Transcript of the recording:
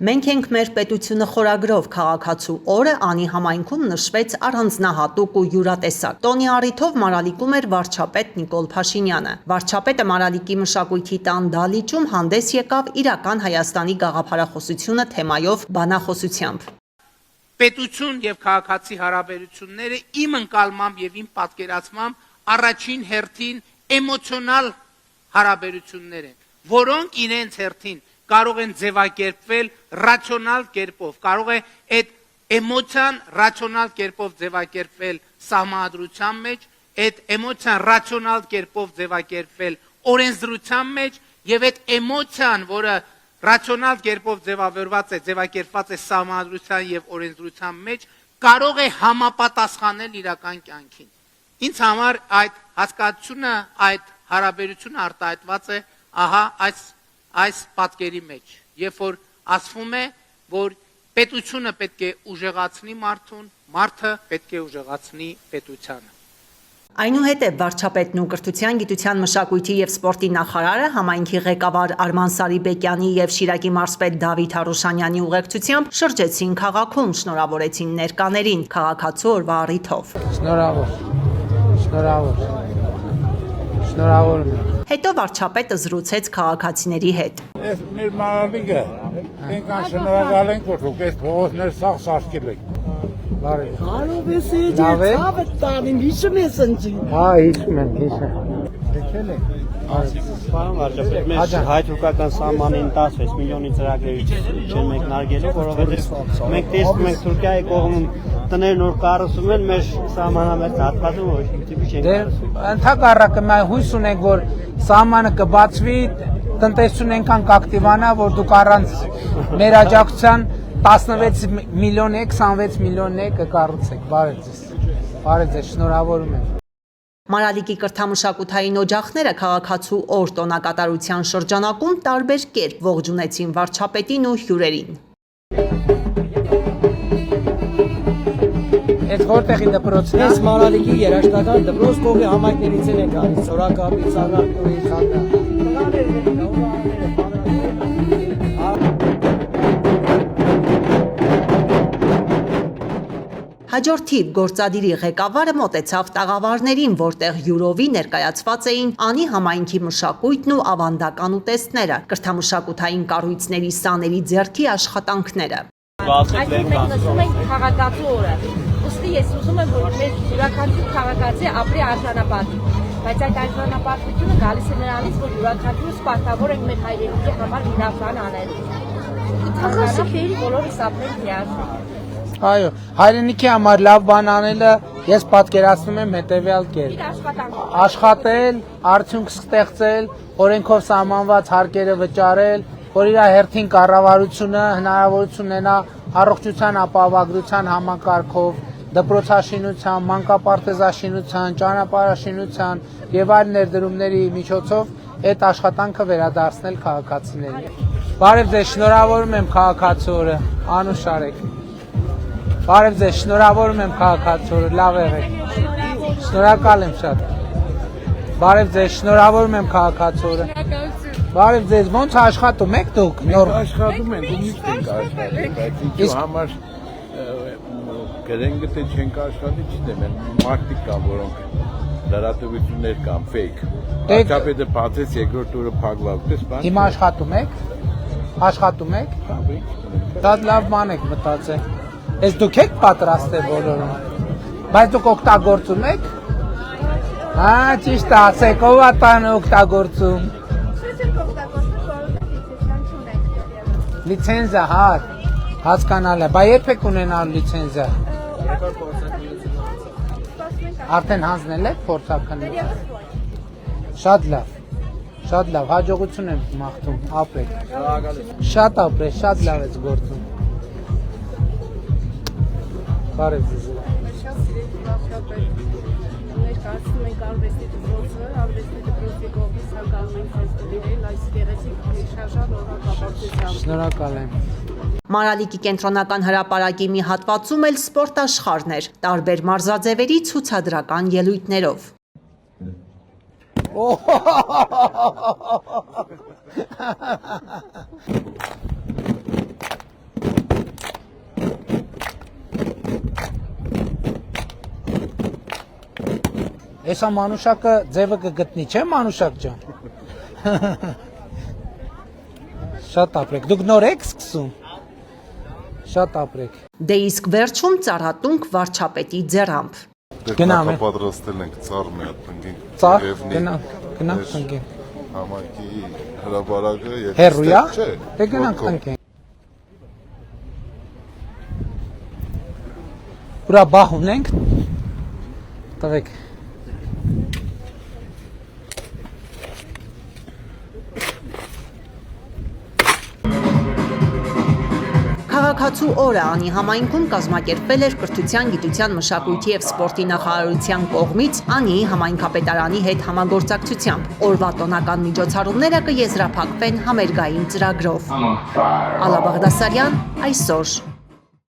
Մենք ենք մեր պետությունը խորագրով քաղաքացու օրը Անի համայնքում նշվեց առանձնահատուկ ու յուրատեսակ։ Տոնի առիթով Մարալիկում էր վարչապետ Նիկոլ Փաշինյանը։ Վարչապետը Մարալիկի մշակույթի տան դահլիճում հանդես եկավ իրական Հայաստանի գաղափարախոսությունը թեմայով բանախոսությամբ։ Պետություն եւ քաղաքացի հարաբերությունները իմ ընկալմամբ եւ իմ պատկերացմամբ առաջին հերթին էմոցիոնալ հարաբերություններ են, որոնք իրենց հերթին կարող են ձևակերպվել ռացիոնալ կերպով, կարող է այդ էմոցիան ռացիոնալ կերպով ձևակերպվել սահմանադրության մեջ, այդ էմոցիան ռացիոնալ կերպով ձևակերպվել օրենսդրության մեջ եւ այդ էմոցիան, որը ռացիոնալ կերպով ձևակերպված է սահմանադրության եւ օրենսդրության մեջ, կարող է համապատասխանել իրական կյանքին։ Ինձ համար այդ հասկացությունը, այդ հարաբերությունը արտահայտված է ահա այս պատկերի մեջ, երբ որ ասվում է, որ պետությունը պետք է ուժեղացնի մարդուն, մարդը պետք է ուժեղացնի պետությանը։ Այնուհետև վարչապետն ու կրթության, գիտության, մշակույթի եւ սպորտի նախարարը համայնքի ղեկավար Արման Սարիբեկյանի եւ Շիրակի մարզպետ Դավիթ Հարուշանյանի ուղեկցությամբ շրջեցին քաղաքում, շնորհավորեցին ներկաներին քաղաքացու օրվա առիթով։ Շնորհավոր։ Հետո վարչապետը զրուցեց քաղաքացիների հետ։ Այս մեր Մարալիկը, ինքան շնորհակալ ենք, որ այս փողոցներ սաղ սարքել եք։ Բարի։ Կարող ես ցավը տանին, հիշում ես ընջի։ Հա, հիշում եմ, հիշում։ Եկել եք։ Պարոն վարչապետ, մեր հայ-թուրքական սահմանին 16 միլիոնի ծրագրերից չեն մեկնարկելու, որովհետև մենք տեսնում ենք Թուրքիայի կողմում տներ նոր կառուցում են, մեր սահմանամերձ հատվածում ոչ մի տիպի չեն կառուցում։ Ընդհակառակը մենք հույս ունենք, որ սահմանը կբացվի, տնտեսությունը այնքան կակտիվանա, որ դուք առանց մեր աջակցության 16 միլիոն 26 միլիոն կկառուցեք։ Բարև ձեզ, շնորհավորում եմ։ Մարալիկի կրթամշակութային օջախները քաղաքացու օր տոնակատարության շրջանակում տարբեր կերպ ողջունեցին վարչապետին ու հյուրերին։ Այդ որտեղի դպրոցն է։ Ես Մարալիկի երաժշտական դպրոց կողմի համայնքներից են գալիս, Սորակապի, Սարնապուրի, Հաջորդ թիվ գործադիրի ղեկավարը մոտեցավ տաղավարներին, որտեղ յուրովի ներկայացված էին Անի համայնքի մշակույթն ու ավանդական ուտեստները, կրթամշակութային կառույցների սաների ձեռքի աշխատանքները։ Այսօր մենք նշում ենք քաղաքացու օրը։ Ուստի ես ուզում եմ, որ մեր յուրաքանչյուր քաղաքացի ապրի արժանապատիվ, բայց այդ արժանապատվությունը գալիս է նրանից, որ յուրաքանչյուրս պարտավոր ենք մեր հայրենիքի համար իրավ բան անել։ Բոլորս ապրենք միասին։ Այո, հայրենիքի համար լավ բան անելը ես պատկերացնում եմ հետևյալ կերպ. աշխատել, արդյունք ստեղծել, օրենքով սահմանված հարկերը վճարել, որ իր հերթին կառավարությունը հնարավորություն ունենա առողջության ապահովագրության համակարգով, դպրոցաշինության, մանկապարտեզաշինության, ճանապարհաշինության եւ այլ ներդրումների միջոցով այդ աշխատանքը վերադարձնել քաղաքացիներին։ Բարև ձեզ, շնորհավորում եմ քաղաքացու օրը, անուշար եք։ Բարև ձեզ, շնորհավորում եմ քաղաքացու օրը, լավ եղեք։ Շնորհակալ եմ շատ։ Բարև ձեզ, շնորհավորում եմ քաղաքացու օրը։ Բարև ձեզ, ո՞նց աշխատում եք դուք։ Մենք աշխատում ենք, ու միշտ ենք աշխատում, բայց ինչու համար գրենք թե չենք աշխատի, չգիտեմ, մարդիկ կան, որոնք լրատվություններ կան, fake։ Վարչապետը բացեց երկրորդ օրը փակվավ, պես բան։ Հիմա աշխատում եք։ Դա լավ բան եք մտածել։ Ես դուք եք պատրաստել բոլորը։ Բայց դուք օգտագործում եք։ Հա, ճիշտ ասեք, ով է տան օգտագործում։ Լիցենզիա, հա, հասկանալ է, բայց երբ եք ունենալ լիցենզիա։ Արդեն հանձնել եք փորձաքննություն։ Շատ լավ, հաջողություն եմ մաղթում, ապրեք։ Շատ ապրեք, շատ լավ եք գործում։ Բարև ձեզ։ Ներկայացնում ենք արվեստի դպրոցը, արվեստի դպրոցի կողմից հականում ենք ձեզ տվիրել այս գեղեցիկ շարժան օրվա կապակցությամբ։ Շնորհակալ եմ։ Մարալիկի կենտրոնական հրապարակի մի հատվածում էլ սպորտ աշխարհներ, տարբեր մարզաձևերի ցուցադրական ելույթներով։ Էսա մանուշակը ձևը կգտնի, չէ՞ մանուշակ ջան։ Շատ ապրեք։ Դուք նոր եք սկսում։ Շատ ապրեք։ Դե իսկ վերջում ծառատունք վարչապետի ձեռամբ։ Գնամ։ Պատրաստել ենք ծառ մի հատ տնկին։ Ծառ, գնանք տնկենք։ Համակի հրաբարակը եւ Հերույա։ Դե գնանք տնկենք։ Ուրա բահ ունենք։ Տվեք։ Քաղաքացու օրը Անի համայնքում կազմակերպվել էր Կրթության, գիտության, մշակույթի եւ սպորտի նախարարության կողմից Անիի համայնքապետարանի հետ համագործակցությամբ։ Օրվա տոնական միջոցառումները կեզրափակվեն համերգային ծրագրով։ Ալա Բաղդասարյան, այսօր։